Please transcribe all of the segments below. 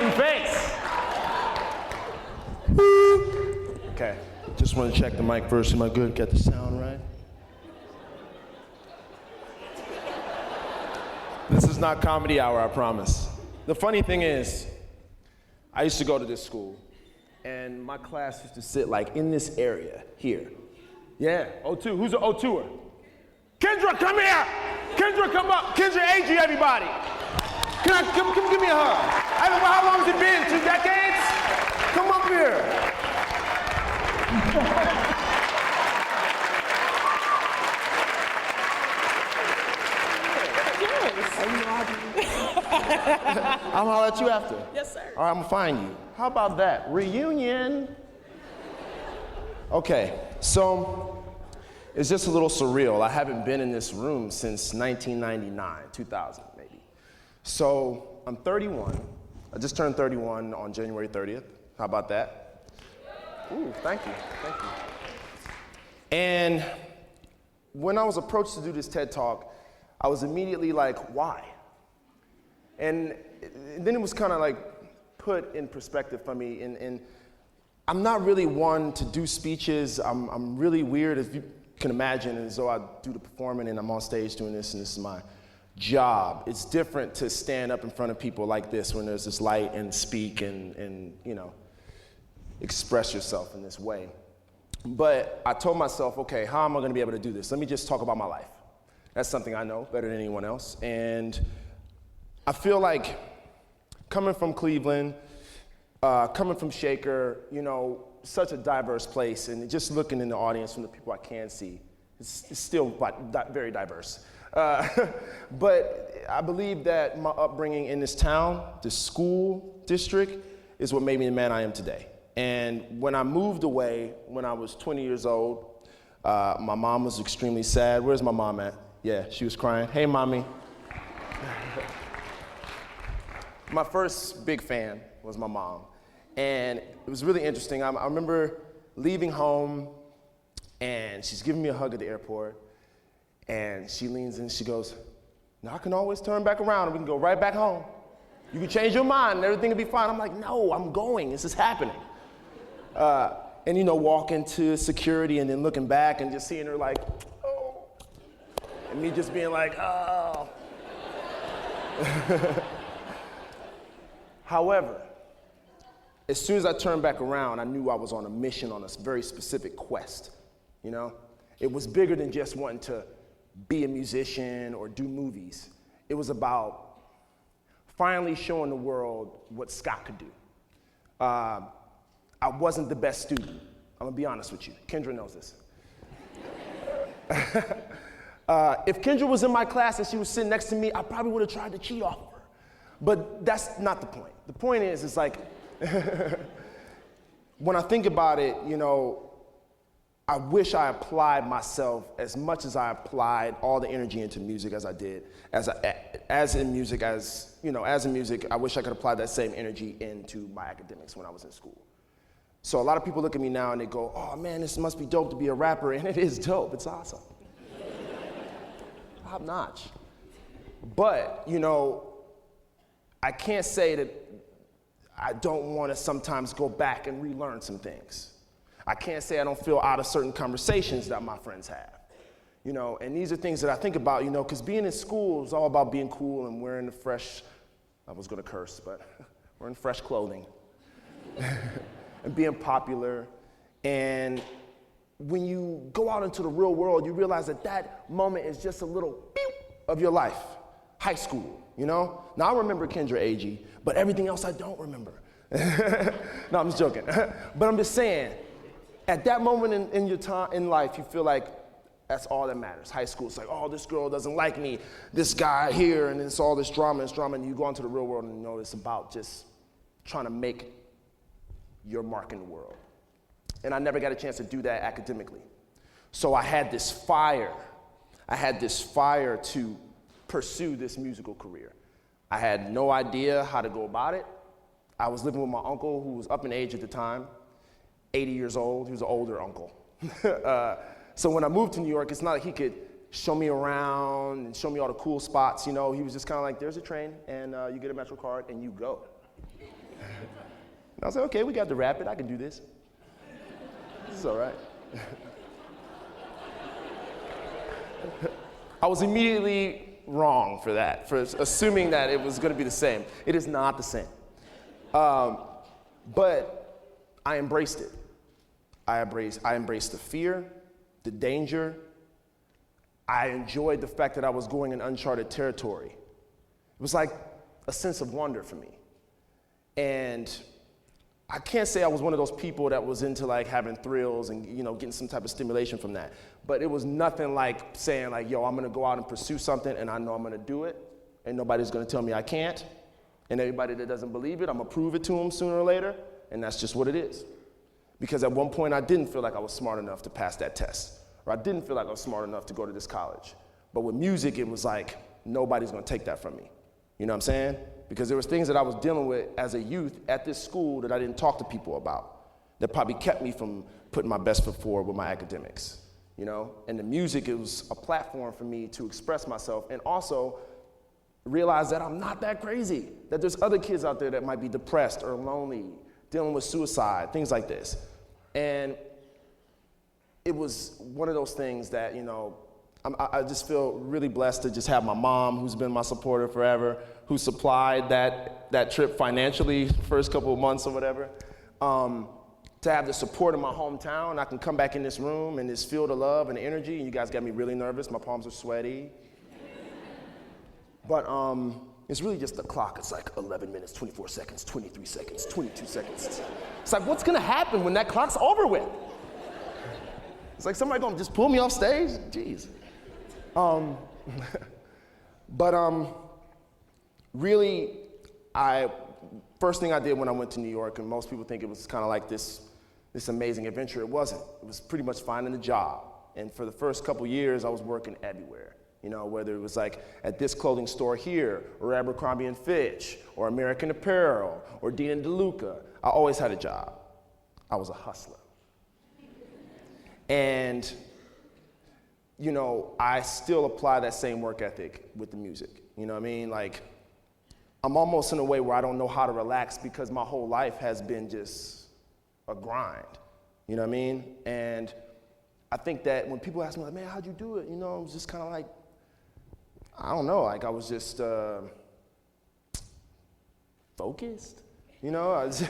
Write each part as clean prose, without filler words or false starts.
fucking face. Okay, just want to check the mic first. Am I good? Get the sound right? This is not comedy hour, I promise. The funny thing is, I used to go to this school, and my class used to sit like in this area here. Yeah, O2. Who's an O2er? Kendra, come here! Kendra, come up. Kendra AG, everybody. Come give me a hug. How long has it been? 2 decades? Come up here. I'll holler at you after. Yes, sir. All right, I'm gonna find you. How about that? Reunion. Okay, so it's just a little surreal. I haven't been in this room since 1999, 2000 maybe. So I'm 31. I just turned 31 on January 30th. How about that? Ooh, thank you. And when I was approached to do this TED Talk, I was immediately like, why? And then it was kind of like put in perspective for me. And I'm not really one to do speeches. I'm really weird, as you can imagine, as though I do the performing and I'm on stage doing this and this is my job. It's different to stand up in front of people like this when there's this light and speak and you know, express yourself in this way. But I told myself, okay, how am I gonna be able to do this? Let me just talk about my life. That's something I know better than anyone else. And I feel like coming from Cleveland, coming from Shaker, you know, such a diverse place, and just looking in the audience from the people I can see, it's still very diverse. But I believe that my upbringing in this town, this school district, is what made me the man I am today. And when I moved away, when I was 20 years old, my mom was extremely sad. Where's my mom at? Yeah, she was crying. Hey, mommy. My first big fan was my mom. And it was really interesting. I remember leaving home, and she's giving me a hug at the airport, and she leans in, she goes, now I can always turn back around and we can go right back home. You can change your mind and everything will be fine. I'm like, no, I'm going, this is happening. And you know, walking to security and then looking back and just seeing her like, oh. And me just being like, oh. However, as soon as I turned back around, I knew I was on a mission, on a very specific quest, you know? It was bigger than just wanting to be a musician or do movies. It was about finally showing the world what Scott could do. I wasn't the best student. I'm gonna be honest with you. Kendra knows this. If Kendra was in my class and she was sitting next to me, I probably would have tried to cheat off of her. But that's not the point. The point is, it's like, when I think about it, you know, I wish I applied myself as much as I applied all the energy into music as I did. As in music, I wish I could apply that same energy into my academics when I was in school. So a lot of people look at me now and they go, oh man, this must be dope to be a rapper, and it is dope, it's awesome. Top notch. But, you know, I can't say that I don't want to sometimes go back and relearn some things. I can't say I don't feel out of certain conversations that my friends have. You know, and these are things that I think about, you know, because being in school is all about being cool and wearing the fresh, I was going to curse, but wearing fresh clothing. And being popular. And when you go out into the real world, you realize that that moment is just a little beep of your life. High school, you know? Now I remember Kendra AG, but everything else I don't remember. No, I'm just joking. But I'm just saying, at that moment in your time in life, you feel like that's all that matters. High school, it's like, oh, this girl doesn't like me, this guy here, and it's all this drama, and you go into the real world and you know it's about just trying to make your mark in the world. And I never got a chance to do that academically. So I had this fire. I had this fire to pursue this musical career. I had no idea how to go about it. I was living with my uncle, who was up in age at the time, 80 years old. He was an older uncle. So when I moved to New York, it's not like he could show me around and show me all the cool spots, you know. He was just kind of like, there's a train, and you get a Metro card, and you go. I was like, okay, we got to rap it. I can do this. This is all right. I was immediately wrong for that, for assuming that it was going to be the same. It is not the same. But I embraced it. I embraced the fear, the danger. I enjoyed the fact that I was going in uncharted territory. It was like a sense of wonder for me. And I can't say I was one of those people that was into like having thrills and getting some type of stimulation from that. But it was nothing like saying like, yo, I'm gonna go out and pursue something and I know I'm gonna do it and nobody's gonna tell me I can't. And everybody that doesn't believe it, I'm gonna prove it to them sooner or later. And that's just what it is. Because at one point I didn't feel like I was smart enough to pass that test. Or I didn't feel like I was smart enough to go to this college. But with music, it was like, nobody's gonna take that from me. You know what I'm saying? Because there was things that I was dealing with as a youth at this school that I didn't talk to people about, that probably kept me from putting my best foot forward with my academics, And the music, it was a platform for me to express myself and also realize that I'm not that crazy, that there's other kids out there that might be depressed or lonely, dealing with suicide, things like this. And it was one of those things that, I just feel really blessed to just have my mom, who's been my supporter forever, who supplied that trip financially first couple of months or whatever, to have the support of my hometown. I can come back in this room and this field of love and energy, and you guys got me really nervous. My palms are sweaty. But it's really just the clock. It's like 11 minutes, 24 seconds, 23 seconds, 22 seconds. It's like, what's gonna happen when that clock's over with? It's like somebody gonna just pull me off stage? Jeez. Really, first thing I did when I went to New York, and most people think it was kind of like this amazing adventure. It wasn't. It was pretty much finding a job. And for the first couple years, I was working everywhere. Whether it was like at this clothing store here, or Abercrombie & Fitch, or American Apparel, or Dean & DeLuca. I always had a job. I was a hustler. And I still apply that same work ethic with the music. You know what I mean? Like, I'm almost in a way where I don't know how to relax because my whole life has been just a grind. You know what I mean? And I think that when people ask me, like, man, how'd you do it? I was just kind of like, I don't know, like I was just focused, because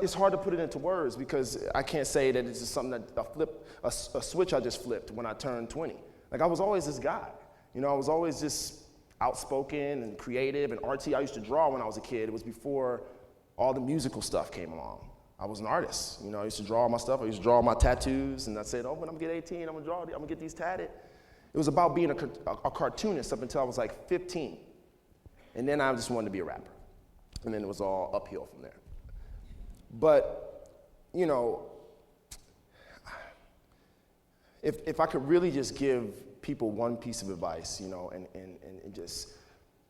it's hard to put it into words because I can't say that it's just something that a switch I just flipped when I turned 20. Like I was always this guy, I was always just outspoken and creative and artsy. I used to draw when I was a kid. It was before all the musical stuff came along. I was an artist, I used to draw all my stuff. I used to draw all my tattoos, and I said, oh, when I'm gonna get 18, I'm gonna get these tatted. It was about being a cartoonist up until I was like 15. And then I just wanted to be a rapper. And then it was all uphill from there. But, if I could really just give people one piece of advice, and just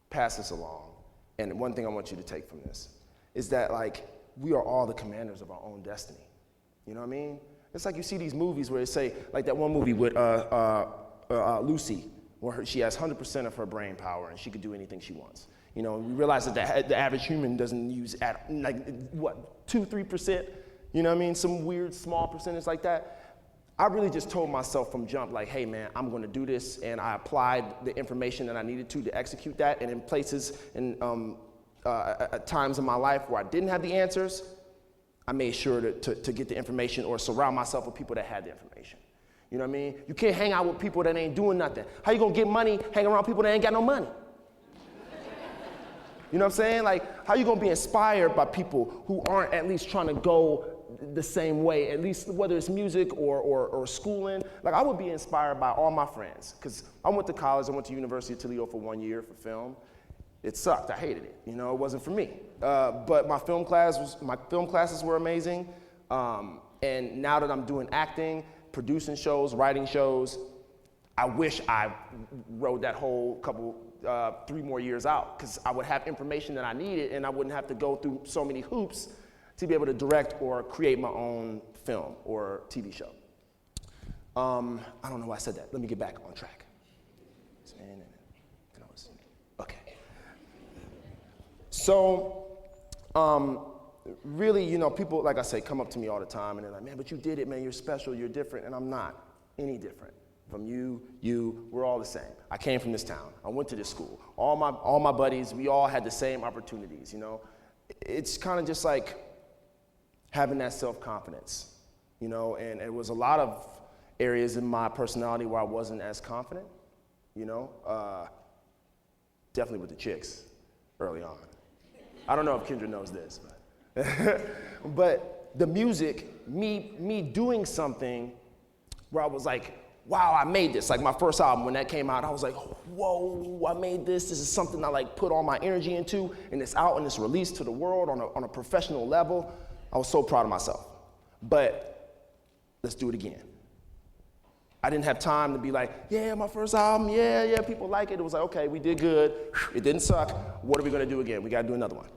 pass this along, and one thing I want you to take from this, is that like, we are all the commanders of our own destiny. You know what I mean? It's like you see these movies where they say, like that one movie with Lucy, where she has 100% of her brain power and she can do anything she wants. We realize that the average human doesn't use 2-3%, you know what I mean? Some weird small percentage like that. I really just told myself from jump, like, hey man, I'm gonna do this, and I applied the information that I needed to execute that, and in places and at times in my life where I didn't have the answers, I made sure to get the information or surround myself with people that had the information. You know what I mean? You can't hang out with people that ain't doing nothing. How you gonna get money hanging around people that ain't got no money? You know what I'm saying? Like, how you gonna be inspired by people who aren't at least trying to go the same way, at least whether it's music or schooling? Like, I would be inspired by all my friends, because I went to college, I went to University of Toledo for 1 year for film. It sucked, I hated it, it wasn't for me. But my film classes were amazing. And now that I'm doing acting, producing shows, writing shows, I wish I rode that whole 3 more years out, because I would have information that I needed and I wouldn't have to go through so many hoops to be able to direct or create my own film or TV show. I don't know why I said that. Let me get back on track. Okay. So, Really, you know, people, like I say, come up to me all the time and they're like, man, but you did it, man, you're special, you're different, and I'm not any different. From you, we're all the same. I came from this town, I went to this school. All my buddies, we all had the same opportunities, you know. It's kind of just like having that self-confidence, you know, and it was a lot of areas in my personality where I wasn't as confident, you know. Definitely with the chicks early on. I don't know if Kendra knows this, but. But the music, me doing something where I was like, wow, I made this. Like my first album, when that came out, I was like, whoa, I made this. This is something I like put all my energy into, and it's out and it's released to the world on a professional level. I was so proud of myself. But let's do it again. I didn't have time to be like, yeah, my first album, yeah, people like it. It was like, okay, we did good. It didn't suck. What are we gonna do again? We gotta do another one.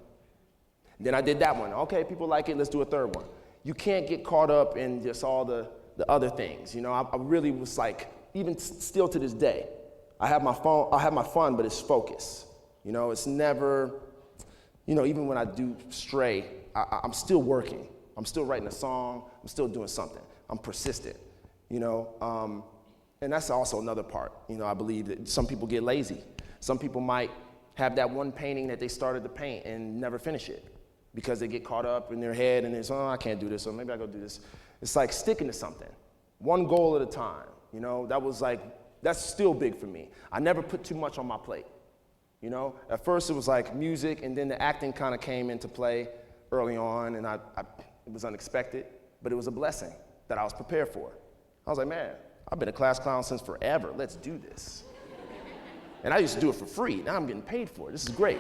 Then I did that one. Okay, people like it, let's do a third one. You can't get caught up in just all the other things. You know, I really was like, even still to this day, I have my fun, but it's focus. You know, it's never, you know, even when I do stray, I'm still working. I'm still writing a song, I'm still doing something. I'm persistent, you know, and that's also another part. You know, I believe that some people get lazy. Some people might have that one painting that they started to paint and never finish it, because they get caught up in their head and it's, oh, I can't do this, so maybe I go do this. It's like sticking to something, one goal at a time. You know, that's still big for me. I never put too much on my plate. You know, at first it was like music, and then the acting kind of came into play early on, and it was unexpected, but it was a blessing that I was prepared for. I was like, man, I've been a class clown since forever, let's do this. And I used to do it for free, now I'm getting paid for it, this is great.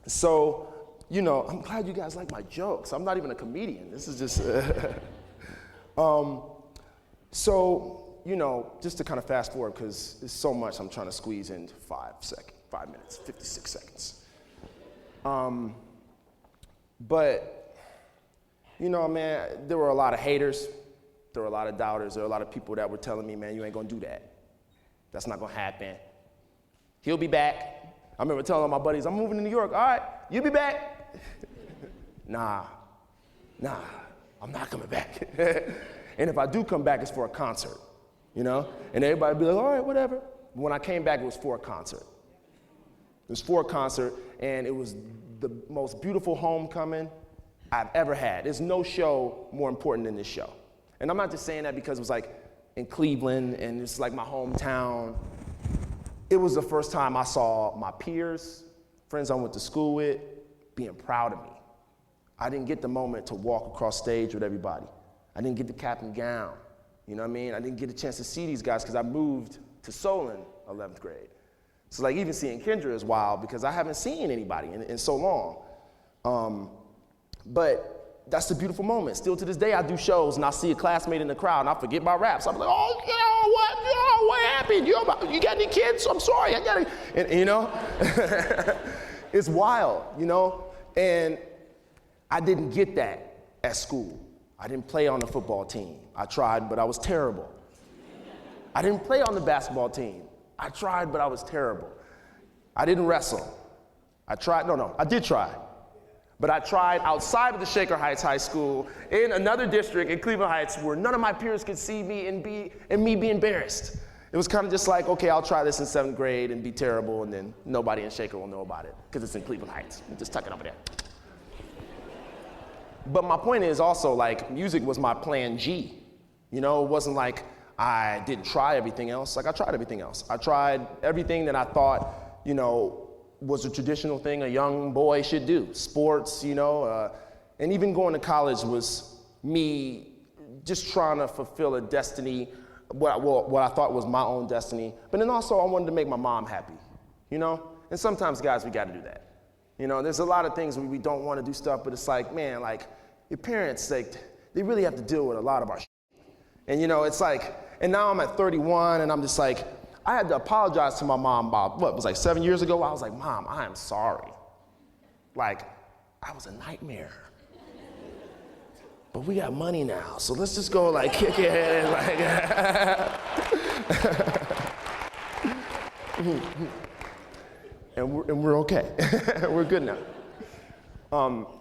So, you know, I'm glad you guys like my jokes. I'm not even a comedian. This is just, so, you know, just to kind of fast forward, because there's so much I'm trying to squeeze in 5 minutes, 56 seconds. But, you know, man, there were a lot of haters. There were a lot of doubters. There were a lot of people that were telling me, man, you ain't gonna do that. That's not gonna happen. He'll be back. I remember telling my buddies, I'm moving to New York. All right, you be back. Nah, I'm not coming back. And if I do come back, it's for a concert, you know? And everybody be like, all right, whatever. When I came back, it was for a concert. It was for a concert, and it was the most beautiful homecoming I've ever had. There's no show more important than this show. And I'm not just saying that because it was like in Cleveland, and it's like my hometown. It was the first time I saw my peers, friends I went to school with, being proud of me. I didn't get the moment to walk across stage with everybody. I didn't get the cap and gown, you know what I mean? I didn't get a chance to see these guys because I moved to Solon 11th grade. So like even seeing Kendra is wild because I haven't seen anybody in so long. But that's the beautiful moment. Still to this day, I do shows and I see a classmate in the crowd and I forget my raps. I'm like, oh, what happened? You got any kids? I'm sorry, I got it. And you know, it's wild, you know? And I didn't get that at school. I didn't play on the football team. I tried, but I was terrible. I didn't play on the basketball team. I tried, but I was terrible. I didn't wrestle. I did try. But I tried outside of the Shaker Heights High School in another district in Cleveland Heights where none of my peers could see me and me be embarrassed. It was kind of just like, okay, I'll try this in 7th grade and be terrible, and then nobody in Shaker will know about it because it's in Cleveland Heights. Just tuck it over there. But my point is also, like, music was my plan G. You know, it wasn't like I didn't try everything else. Like, I tried everything else. I tried everything that I thought, you know, was a traditional thing a young boy should do. Sports, you know, and even going to college was me just trying to fulfill a destiny, what I thought was my own destiny. But then also I wanted to make my mom happy, you know? And sometimes, guys, we got to do that. You know, there's a lot of things where we don't want to do stuff, but it's like, man, like, your parents, like, they really have to deal with a lot of our shit. And, you know, it's like, and now I'm at 31, and I'm just like, I had to apologize to my mom about, what, it was like 7 years ago? I was like, Mom, I am sorry. Like, I was a nightmare. But we got money now, so let's just go, like, kick it and, like, and we're okay. We're good now.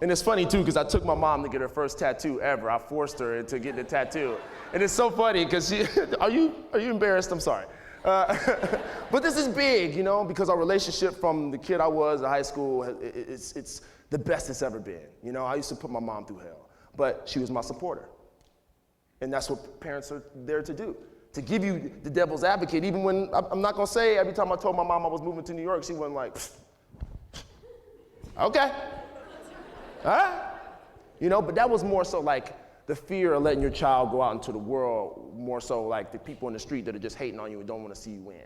And it's funny too, because I took my mom to get her first tattoo ever. I forced her to get the tattoo. And it's so funny, because she, are you embarrassed? I'm sorry. But this is big, because our relationship from the kid I was in high school, it's the best it's ever been. I used to put my mom through hell, but she was my supporter. And that's what parents are there to do, to give you the devil's advocate. Even when, I'm not gonna say every time I told my mom I was moving to New York, she wasn't like, okay. All right? But that was more so like the fear of letting your child go out into the world, more so like the people in the street that are just hating on you and don't want to see you win.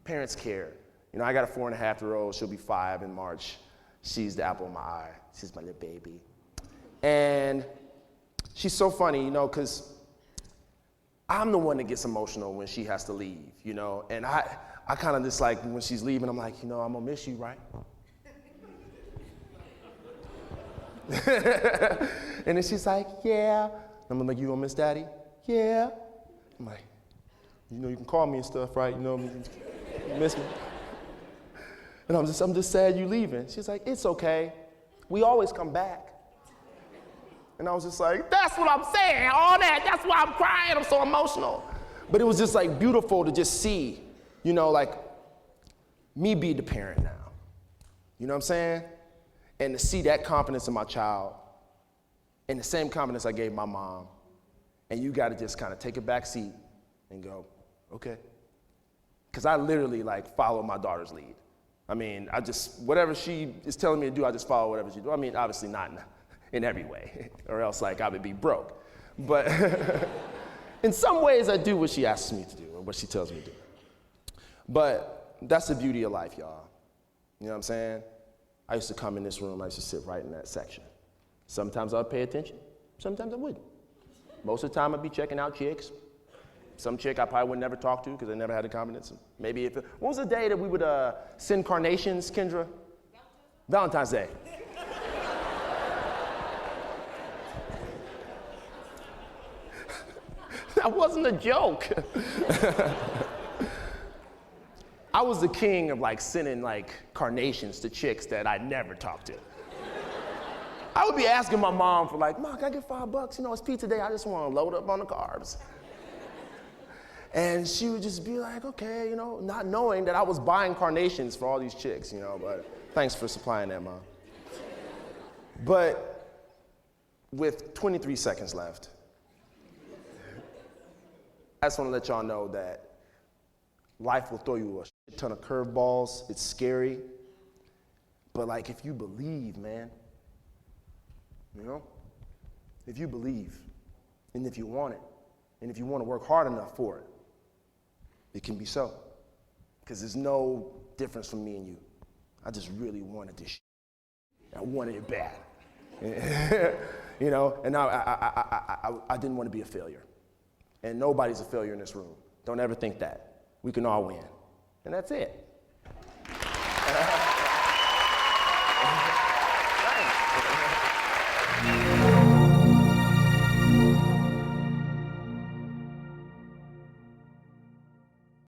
Parents care. I got a 4.5-year-old, she'll be 5 in March. She's the apple of my eye. She's my little baby. And she's so funny, because I'm the one that gets emotional when she has to leave, and I kind of just like, when she's leaving, I'm like, I'm gonna miss you, right? And then she's like, yeah. I'm like, you gonna miss daddy? Yeah. I'm like, you can call me and stuff, right? You miss me. And I'm just sad you leaving. She's like, it's okay. We always come back. And I was just like, that's what I'm saying, all that. That's why I'm crying, I'm so emotional. But it was just like beautiful to just see, like me be the parent now. You know what I'm saying? And to see that confidence in my child, and the same confidence I gave my mom, and you gotta just kind of take a back seat and go, okay. Because I literally follow my daughter's lead. Whatever she is telling me to do, I just follow whatever she do. Obviously not in every way, or else I would be broke. But in some ways I do what she asks me to do, or what she tells me to do. But that's the beauty of life, y'all. You know what I'm saying? I used to come in this room, I used to sit right in that section. Sometimes I'd pay attention, sometimes I wouldn't. Most of the time I'd be checking out chicks. Some chick I probably would never talk to because I never had the confidence. Maybe what was the day that we would send carnations, Kendra? Valentine's Day. That wasn't a joke. I was the king of sending carnations to chicks that I never talked to. I would be asking my mom for Mom, can I get $5? It's pizza day, I just want to load up on the carbs. And she would just be like, okay, not knowing that I was buying carnations for all these chicks, but thanks for supplying that, Mom. But with 23 seconds left, I just want to let y'all know that life will throw you a shit ton of curveballs. It's scary. But if you believe, man, if you believe, and if you want it, and if you want to work hard enough for it, it can be so. Because there's no difference from me and you. I just really wanted this shit. I wanted it bad. And I didn't want to be a failure. And nobody's a failure in this room. Don't ever think that. We can all win. And that's it.